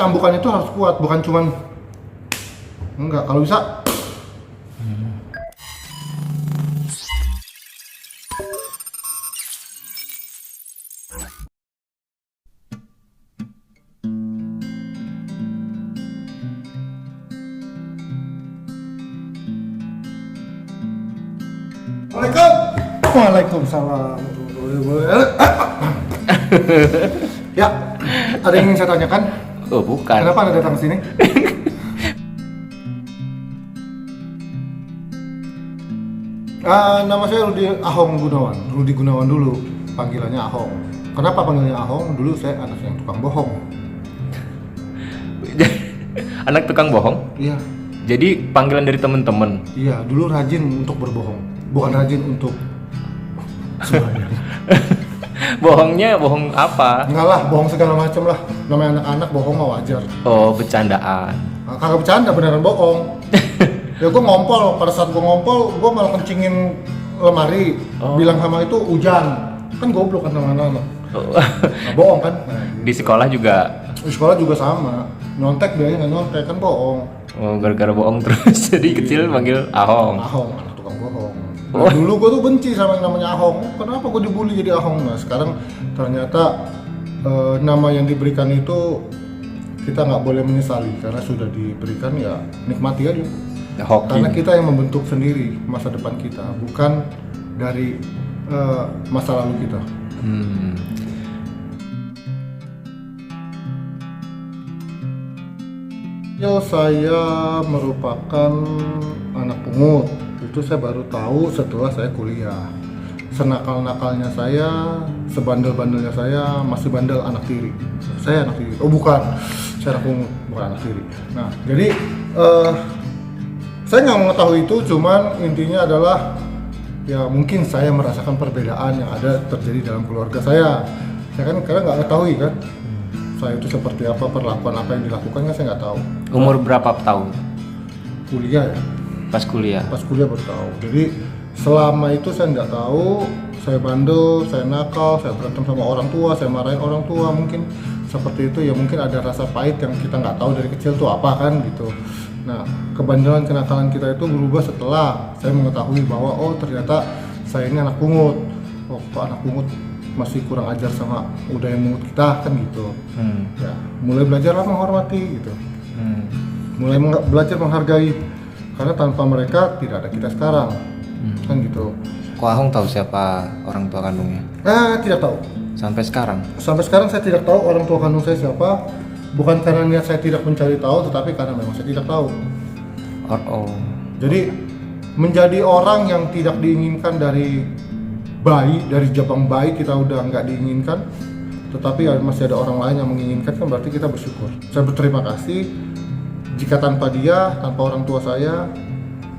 cambukan itu harus kuat, bukan cuman enggak, kalau bisa. Assalamualaikum. Waalaikumsalam. Ya, ada yang ingin saya tanyakan? Oh, bukan. Kenapa Anda datang ke sini? Nama saya Rudi Ahong Gunawan. Rudi Gunawan dulu, panggilannya Ahong. Kenapa panggilnya Ahong? Dulu saya anak yang tukang bohong. Anak tukang bohong? Iya. Jadi panggilan dari temen-temen. Iya, dulu rajin untuk berbohong. Bukan rajin untuk sembahyang. Bohongnya bohong apa? Enggak lah, bohong segala macam lah. Namanya anak-anak bohong mah wajar. Oh, bercandaan. Nah, kagak bercanda, beneran bohong. Ya gue ngompol, pada saat gue ngompol, gue malah kencingin lemari. Oh. Bilang sama itu hujan. Kan goblok kan sama anak-anak. Oh. Nah, bohong kan? Nah, Di sekolah juga. di sekolah juga sama. Nyontek biasanya nggak nyontek, kan bohong. Oh, gara-gara bohong terus. Jadi kecil panggil Ahong. Ahong, anak tukang bohong. Oh. Nah, dulu gue tuh benci sama yang namanya Ahong. Kenapa gue dibully jadi Ahong? Nah sekarang ternyata nama yang diberikan itu kita nggak boleh menyesali karena sudah diberikan, ya nikmati aja. Hoki. Karena kita yang membentuk sendiri masa depan kita, bukan dari masa lalu kita. Ya, saya merupakan anak pungut. Itu saya baru tahu setelah saya kuliah. Senakal-nakalnya saya, sebandel-bandelnya saya, masih bandel anak tiri. Saya anak tiri. Oh bukan, saya anak pungut, bukan anak tiri. Nah, jadi saya nggak mengetahui itu, cuman intinya adalah ya mungkin saya merasakan perbedaan yang ada terjadi dalam keluarga saya. Saya kan karena nggak ketahui kan, saya itu seperti apa, perlakuan apa yang dilakukan kan saya nggak tahu. Umur berapa tahun? Kuliah ya, Pas kuliah. pas kuliah baru tahu. Jadi selama itu saya nggak tahu, saya bandel, saya nakal, saya berantem sama orang tua, saya marahin orang tua, mungkin seperti itu ya. Mungkin ada rasa pahit yang kita nggak tahu dari kecil tuh apa kan gitu. Nah, kebandelan, kenakalan kita itu berubah setelah saya mengetahui bahwa oh ternyata saya ini anak pungut. Oh, kok anak pungut masih kurang ajar sama udah yang mungut kita kan gitu. Ya, mulai belajarlah menghormati gitu. Mulai belajar menghargai, karena tanpa mereka tidak ada kita sekarang. Kan gitu. Kok Ahong tahu siapa orang tua kandungnya? Tidak tahu. Sampai sekarang? Sampai sekarang saya tidak tahu orang tua kandung saya siapa. Bukan karena niat saya tidak mencari tahu, tetapi karena memang saya tidak tahu. Jadi menjadi orang yang tidak diinginkan dari bayi, dari jabang bayi kita udah nggak diinginkan, tetapi masih ada orang lain yang menginginkan, kan berarti kita bersyukur. Saya berterima kasih. Jika tanpa dia, tanpa orang tua saya,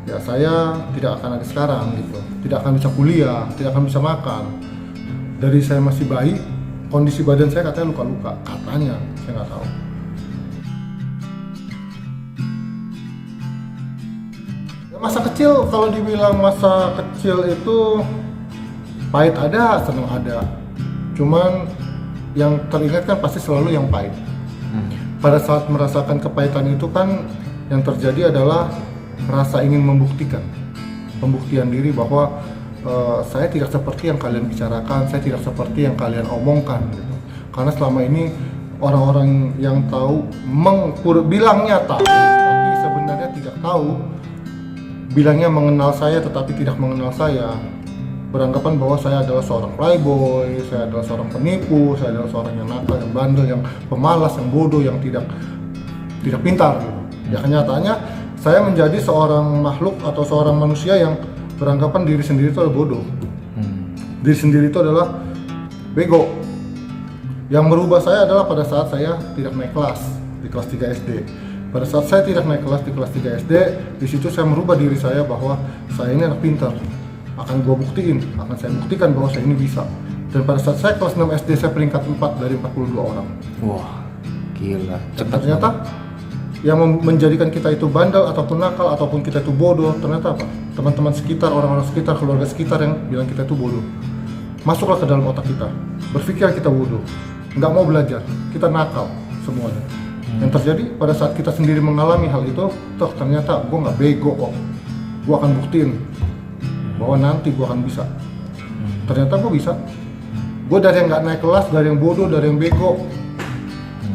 ya saya tidak akan ada sekarang gitu. Tidak akan bisa kuliah, tidak akan bisa makan. Dari saya masih bayi, kondisi badan saya katanya luka-luka, katanya, saya nggak tahu. Ya, masa kecil, kalau dibilang masa kecil itu pahit ada, senang ada. Cuman yang teringat kan pasti selalu yang pahit. Pada saat merasakan kepahitan itu kan yang terjadi adalah rasa ingin pembuktian diri bahwa saya tidak seperti yang kalian bicarakan, saya tidak seperti yang kalian omongkan gitu. Karena selama ini orang-orang yang tahu bilangnya tahu, tapi sebenarnya tidak tahu, bilangnya mengenal saya tetapi tidak mengenal saya, beranggapan bahwa saya adalah seorang playboy, saya adalah seorang penipu, saya adalah seorang yang nakal, yang bandel, yang pemalas, yang bodoh, yang tidak pintar gitu. Ya kenyataannya saya menjadi seorang makhluk atau seorang manusia yang beranggapan diri sendiri itu adalah bodoh. Diri sendiri itu adalah bego. Yang merubah saya adalah pada saat saya tidak naik kelas di kelas 3 SD. Pada saat saya tidak naik kelas di kelas 3 SD, di situ saya merubah diri saya bahwa saya ini anak pintar. Akan saya buktikan bahwa saya ini bisa. Dan pada saat saya kelas 6 SD, saya peringkat 4 dari 42 orang. Wah, gila. Cepat. Ternyata yang menjadikan kita itu bandel ataupun nakal ataupun kita itu bodoh, ternyata apa? Teman-teman sekitar, orang-orang sekitar, keluarga sekitar yang bilang kita itu bodoh. Masuklah ke dalam otak kita, berpikir kita bodoh, nggak mau belajar, kita nakal semuanya. Yang terjadi pada saat kita sendiri mengalami hal itu, toh ternyata gue nggak bego kok. Gue akan buktiin bahwa nanti gue akan bisa. Ternyata gue bisa. Gue dari yang nggak naik kelas, dari yang bodoh, dari yang bego,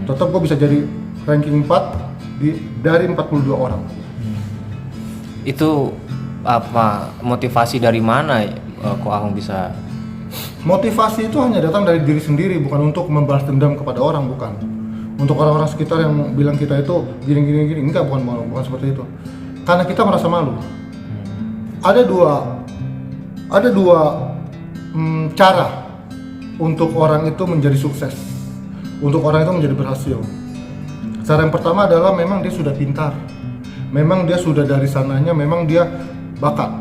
tetap gue bisa jadi ranking 4 dari 42 orang. Itu apa motivasi dari mana kok Ahong bisa? Motivasi itu hanya datang dari diri sendiri, bukan untuk membalas dendam kepada orang, bukan. Untuk orang-orang sekitar yang bilang kita itu gini, enggak, bukan seperti itu. Karena kita merasa malu. Ada dua cara untuk orang itu menjadi sukses, untuk orang itu menjadi berhasil. Cara yang pertama adalah memang dia sudah pintar, memang dia sudah dari sananya, memang dia bakat.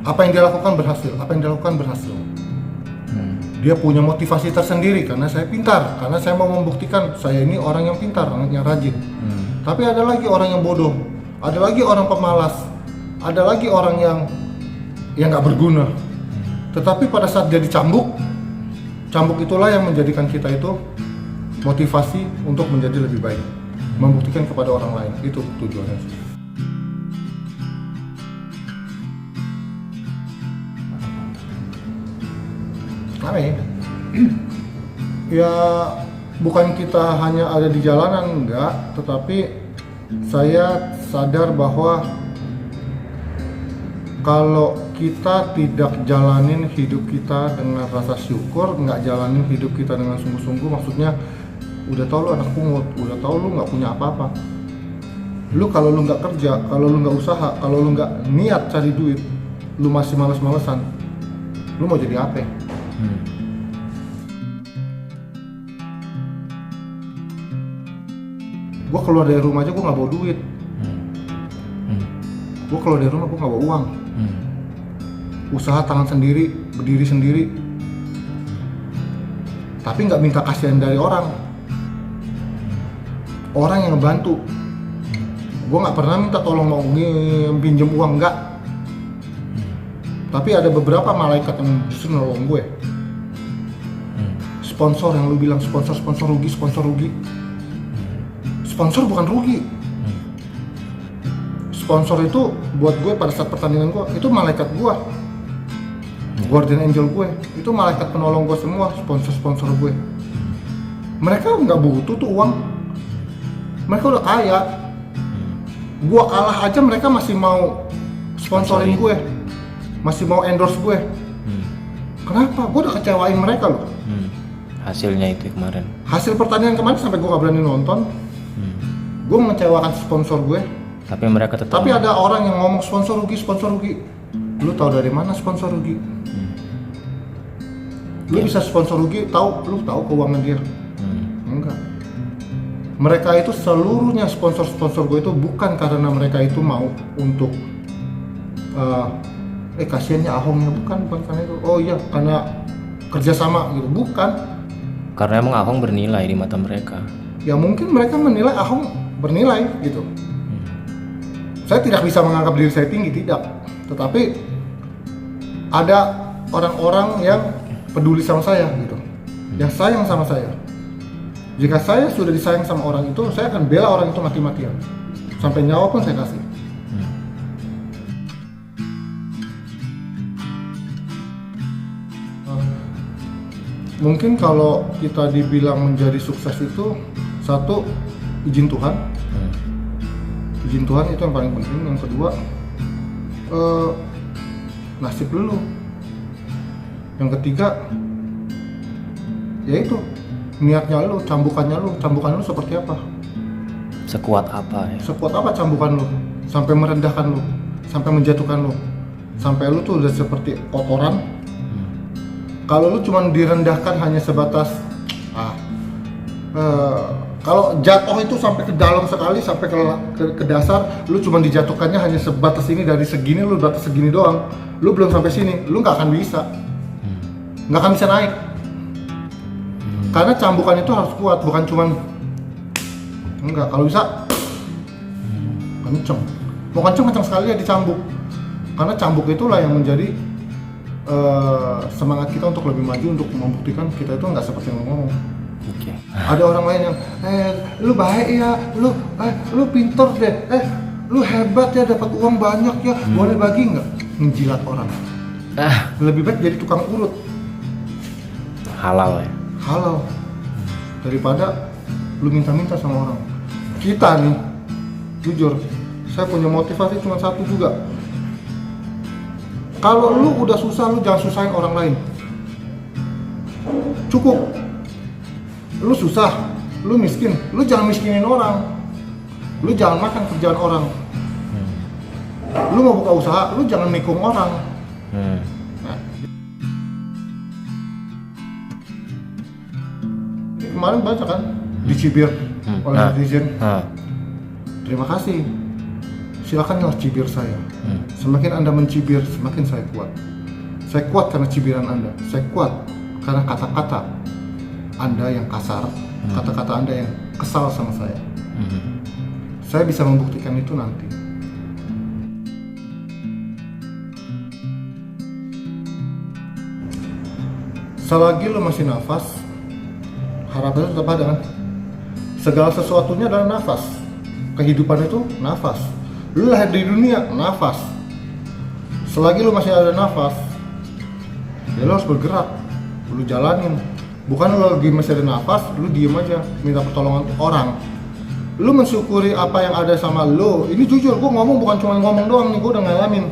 Apa yang dia lakukan berhasil. Dia punya motivasi tersendiri karena saya pintar, karena saya mau membuktikan saya ini orang yang pintar, orang yang rajin. Tapi ada lagi orang yang bodoh, ada lagi orang pemalas, ada lagi orang yang nggak berguna. Tetapi pada saat dia dicambuk itulah yang menjadikan kita itu motivasi untuk menjadi lebih baik, membuktikan kepada orang lain. Itu tujuannya sih. Ya bukan kita hanya ada di jalanan, enggak, tetapi saya sadar bahwa kalau kita tidak jalanin hidup kita dengan rasa syukur, nggak jalanin hidup kita dengan sungguh-sungguh, maksudnya udah tau lu anak pungut, udah tau lu nggak punya apa-apa. Lu kalau lu nggak kerja, kalau lu nggak usaha, kalau lu nggak niat cari duit, lu masih males-malesan, lu mau jadi apa? Gue keluar dari rumah aja gue nggak bawa duit. Gue keluar dari rumah gue nggak bawa uang. Usaha tangan sendiri, berdiri sendiri, tapi nggak minta kasihan dari orang yang ngebantu. Gue nggak pernah minta tolong mau pinjem uang, nggak. Tapi ada beberapa malaikat yang justru nolong gue. Sponsor yang lu bilang sponsor rugi. Sponsor bukan rugi. Sponsor itu buat gue pada saat pertandingan gue, itu malaikat gue, guardian angel gue, itu malaikat penolong gue semua, sponsor gue. Mereka nggak butuh tuh uang, mereka udah kaya. Gue kalah aja mereka masih mau sponsorin gue, masih mau endorse gue. Kenapa? Gue udah kecewain mereka loh. Hasilnya itu kemarin. Hasil pertandingan kemarin sampai gue nggak berani nonton. Gue mengecewakan sponsor gue. Tapi mereka tetap. Tapi ada orang yang ngomong sponsor rugi. Lu tahu dari mana sponsor rugi? Lu bisa sponsor rugi, lu tahu keuangan dia? Enggak. Mereka itu seluruhnya sponsor gue itu bukan karena mereka itu mau untuk kasihannya Ahongnya, bukan karena itu. Oh iya, karena kerjasama gitu, bukan. Karena emang Ahong bernilai di mata mereka. Ya mungkin mereka menilai Ahong bernilai gitu. Saya tidak bisa menganggap diri saya tinggi, tidak. Tetapi ada orang-orang yang peduli sama saya gitu, yang sayang sama saya. Jika saya sudah disayang sama orang itu, saya akan bela orang itu mati-matian. Sampai nyawa pun saya kasih. Mungkin kalau kita dibilang menjadi sukses itu, satu, izin Tuhan. Izin Tuhan itu yang paling penting. Yang kedua, nasib lu. Yang ketiga, yaitu niatnya lu, cambukan lu seperti apa? Sekuat apa ya? Sekuat apa cambukan lu? Sampai merendahkan lu, sampai menjatuhkan lu, sampai lu tuh udah seperti kotoran. Kalau lu cuma direndahkan hanya sebatas kalau jatuh itu sampai ke dalam sekali, sampai ke dasar, lu cuma dijatuhkannya hanya sebatas ini, dari segini lu batas segini doang, lu belum sampai sini, lu nggak akan bisa naik. Karena cambukan itu harus kuat, bukan cuman kalau bisa kenceng, mau kenceng sekali ya dicambuk. Karena cambuk itulah yang menjadi semangat kita untuk lebih maju, untuk membuktikan kita itu nggak seperti yang ngomong. Oke. Ada orang lain yang, lu baik ya, lu pinter deh, lu hebat ya, dapat uang banyak ya, boleh bagi nggak? Menjilat orang. Lebih baik jadi tukang urut. Halal ya. Halal daripada lu minta-minta sama orang. Kita nih, jujur, saya punya motivasi cuma satu juga. Kalau lu udah susah, lu jangan susahin orang lain. Cukup. Lu susah, lu miskin, lu jangan miskinin orang. Lu jangan makan kerjaan orang. Lu mau buka usaha, lu jangan nikung orang. Nah, kemarin baca kan dicibir oleh netizen. Terima kasih. Silakan ya cibir saya. Semakin Anda mencibir, semakin saya kuat. Saya kuat karena cibiran Anda. Saya kuat karena kata-kata Anda yang kasar, kata-kata Anda yang kesal sama saya. Saya bisa membuktikan itu nanti. Selagi lu masih nafas, harapannya tetap ada kan? Segala sesuatunya adalah nafas. Kehidupan itu nafas. Lu lahir di dunia, nafas. Selagi lu masih ada nafas, ya lu harus bergerak. Lu jalanin. Bukan lu lagi masih ada nafas, lu diem aja, minta pertolongan orang. Lu mensyukuri apa yang ada sama lu. Ini jujur, gua ngomong bukan cuma ngomong doang nih, gua udah ngalamin.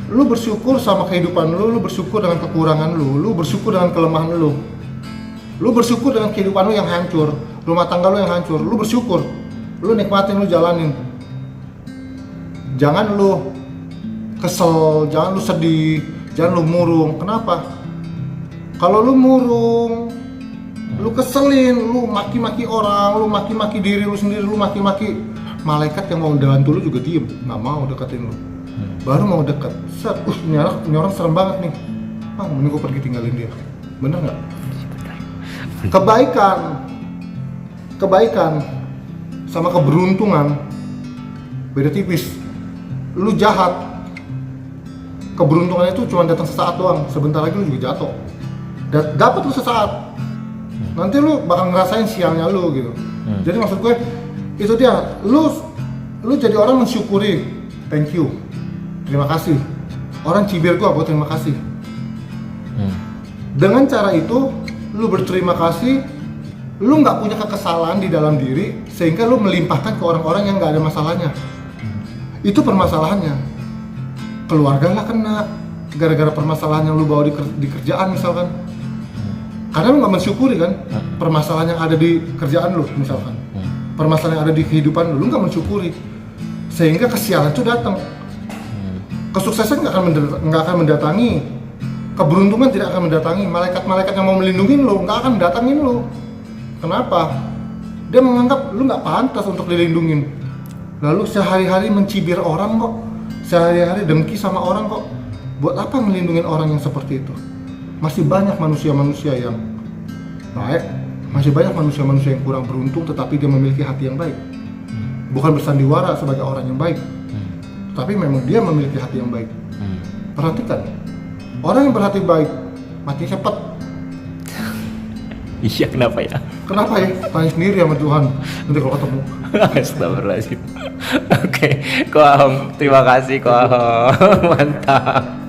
Lu bersyukur sama kehidupan lu bersyukur dengan kekurangan lu bersyukur dengan kelemahan lu bersyukur dengan kehidupan lu yang hancur, rumah tangga lu yang hancur, lu bersyukur, lu nikmatin, lu jalanin. Jangan lu kesel, jangan lu sedih, jangan lu murung. Kenapa? Kalau lu murung, lu keselin, lu maki-maki orang, lu maki-maki diri lu sendiri, lu maki-maki malaikat yang mau bantu lu juga diem, nggak mau deketin lu. Baru mau deket, set, ini orang serem banget nih. Mending gue pergi tinggalin dia. Bener nggak? Kebaikan sama keberuntungan beda tipis. Lu jahat, keberuntungan itu cuma datang sesaat doang. Sebentar lagi lu juga jatuh. Dapat lu sesaat. Nanti lu bakal ngerasain sialnya lu gitu. Jadi maksud gue itu dia. Lu jadi orang mensyukuri. Thank you. Terima kasih. Orang cibir gua, buat terima kasih. Dengan cara itu, lu berterima kasih, lu nggak punya kekesalan di dalam diri, sehingga lu melimpahkan ke orang-orang yang nggak ada masalahnya. Itu permasalahannya. Keluarga lah kena, gara-gara permasalahan yang lu bawa di kerjaan misalkan. Karena lu nggak mensyukuri kan, permasalahan yang ada di kerjaan lu misalkan. Permasalahan yang ada di kehidupan lu nggak mensyukuri. Sehingga kesialan itu datang. Kesuksesan nggak akan mendatangi, keberuntungan tidak akan mendatangi, malaikat-malaikat yang mau melindungi lo nggak akan datangin lo. Kenapa? Dia menganggap lu nggak pantas untuk dilindungin. Lalu sehari-hari mencibir orang kok, sehari-hari dengki sama orang kok. Buat apa melindungi orang yang seperti itu? Masih banyak manusia-manusia yang baik, masih banyak manusia-manusia yang kurang beruntung tetapi dia memiliki hati yang baik. Bukan bersandiwara sebagai orang yang baik, tapi memang dia memiliki hati yang baik. Perhatikan, orang yang berhati baik mati cepat. Iya, kenapa ya? Kenapa ya? Tanya sendiri sama Tuhan nanti kalau ketemu. Astagfirullahaladzim. Oke, Ko Ahong, terima kasih Ko Ahong. Mantap.